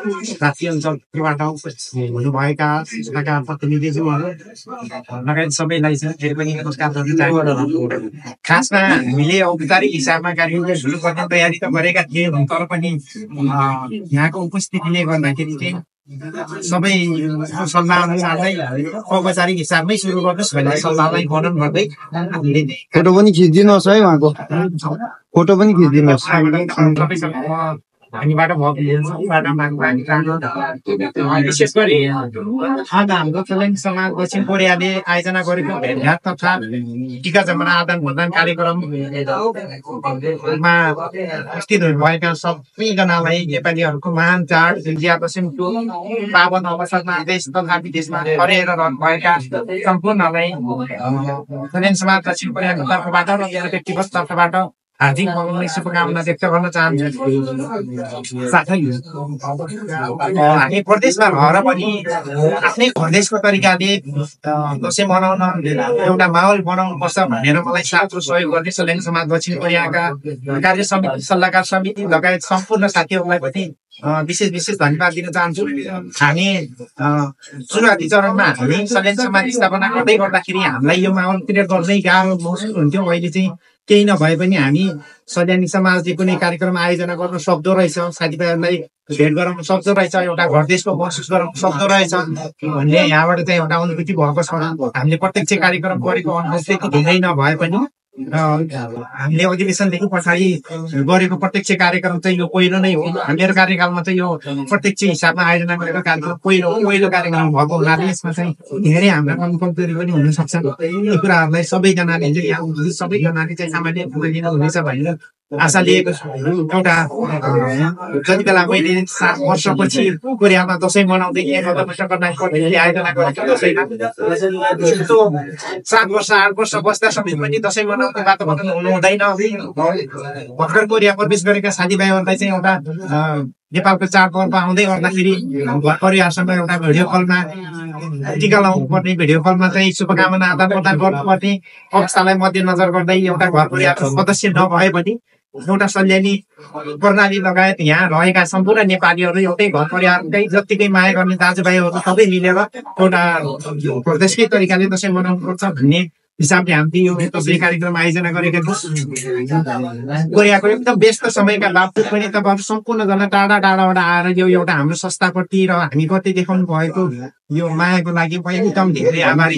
राष्ट्रिय अञ्चलबाट हुनुभएका यहाँका प्रतिनिधिज्यूहरू लगायत सबैलाई चाहिँ फेरि पनि नमस्कार गर्न चाहन्छु। खासमा हामीले औपचारिक हिसाबमा कार्यक्रम सुरु गर्ने तयारी त गरेका थियौँ, तर पनि यहाँको उपस्थितिले गर्दाखेरि चाहिँ सबै सल्लाह अनुसारलाई औपचारिक हिसाबमै सुरु गर्नुहोस् भन्ने सल्लाहलाई वर्णन गर्दै फोटो पनि खिचिदिनुहोस् है, उहाँको फोटो पनि खिचिदिनुहोस्। हामीबाट विशेष गरी आज हाम्रो चलन समाज दक्षिण कोरियाले आयोजना गरेको भेटघाट तथा टीका जमाना आदान प्रदान कार्यक्रममा उपस्थित हुनुभएका सबैजनालाई नेपालीहरूको महान चाड विजयादशमीको पावन अवसरमा देश तथा विदेशमा परेर रहनुभएका सम्पूर्णलाई चलन समाज दक्षिण कोरियाको तर्फबाट र मेरो व्यक्तिगत तर्फबाट हार्दिक शुभकामना व्यक्त गर्न चाहन्छु। साथै हामी प्रदेशमा रहेर पनि आफ्नै प्रदेशको तरिकाले दसैँ मनाउन एउटा माहौल बनाउनु पर्छ भनेर मलाई साथ सहयोग गर्ने चलन समाज दक्षिण कोरियाका कार्य समिति सल्लाहकार समिति लगायत सम्पूर्ण साथीहरूलाई पनि विशेष धन्यवाद दिन चाहन्छु। हामी सुरुवाती चरणमा हामी चलन समाज स्थापना गर्दै गर्दाखेरि हामीलाई यो माहौल क्रिएट गर्दै गाह्रो महसुस हुन्थ्यो। अहिले चाहिँ केही नभए पनि हामी सल्यानी समाजले कुनै कार्यक्रम आयोजना गर्न सक्दो रहेछ, साथीभाइहरूलाई भेट गराउन सक्दो रहेछ, एउटा घर देशको महसुस गराउन सक्दो रहेछ भन्ने यहाँबाट चाहिँ एउटा अनुभूति भएको छ। हामीले प्रत्यक्ष कार्यक्रम गरेको अनुभूति धेरै नभए पनि हामीले अधिवेशनदेखि पछाडि गरेको प्रत्यक्ष कार्यक्रम चाहिँ यो पहिलो नै हो। मेरो कार्यकालमा चाहिँ यो प्रत्यक्ष हिसाबमा आयोजना गरेको कार्यक्रम पहिलो कार्यक्रम भएको हुनाले यसमा चाहिँ धेरै हाम्रा कमजोरी पनि हुन सक्छ। यो कुराहरूलाई सबैजनाले चाहिँ सामान्य लिनुहुनेछ भनेर आशा लिएको छु। एउटा जति बेला मैले 7 वर्षपछि कोरियामा दसैँ मनाउँदै आयोजना गरेको दसैँमा 7 वर्ष 8 वर्ष बस्दासम्म पनि दसैँ मनाउने वातावरण हुनु हुँदैन। भर्खर कोरिया प्रवेश गरेका साथीभाइहरूलाई चाहिँ एउटा नेपालको चाडपर्व आउँदै गर्दाखेरि घर परिवारसँग एउटा भिडियो कलमा टिका लाउनु पर्ने, भिडियो कलमा चाहिँ शुभकामना आदान प्रदान गर्नुपर्ने अवस्थालाई मध्यनजर गर्दै एउटा घर परिवारको सदस्य नभए पनि एउटा सल्यानी प्रणाली लगायत यहाँ रहेका सम्पूर्ण नेपालीहरू एउटै घर परिवारकै जत्तिकै माया गर्ने दाजुभाइहरू सबै मिलेर एउटा प्रदेशकै तरिकाले दसैँ मनाउनु पर्छ भन्ने हिसाबले हामीले यो दसैँ कार्यक्रम आयोजना गरेका थियौँ। कोरियाको एकदम व्यस्त समयका बावजुद पनि तपाईँहरू सम्पूर्णजना टाढा टाढाबाट आएर यो एउटा हाम्रो संस्थाप्रति र हामी कति देखाउनु भएको यो मायाको लागि पनि एकदम धेरै आभारी।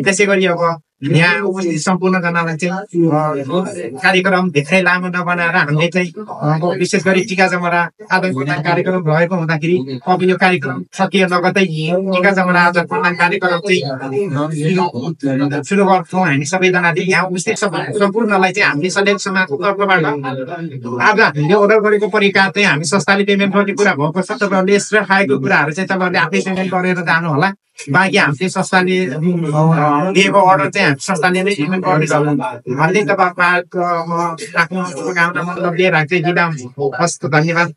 त्यसै गरी अब यहाँ उपस्थित सम्पूर्णजनालाई चाहिँ कार्यक्रम धेरै लामो नबनाएर हामीले चाहिँ विशेष गरी टिका जमरा आदान प्रदान कार्यक्रम रहेको हुँदाखेरि अब यो कार्यक्रम सकिए लगतै टिका जमरा आदान प्रदान कार्यक्रम चाहिँ सुरु गर्छौँ। हामी सबैजनाले यहाँ उपस्थित सम्पूर्णलाई चाहिँ हामीले सल्यान समाजको तर्फबाट आज हामीले अर्डर गरेको परिकार चाहिँ हामी संस्थाले पेमेन्ट गर्ने कुरा भएको छ। तपाईँहरूले एक्स्ट्रा खाएको कुराहरू चाहिँ तपाईँहरूले आफै पेमेन्ट गरेर जानु होला। बाँकी हामीले संस्थाले दिएको अर्डर चाहिँ हामी संस्थाले नै पेमेन्ट गर्नेछ भन्दै तपाईँहरूको आफ्नो शुभकामना मतलब लिएर चाहिँ बिदा हुन्छु। हस्, धन्यवाद।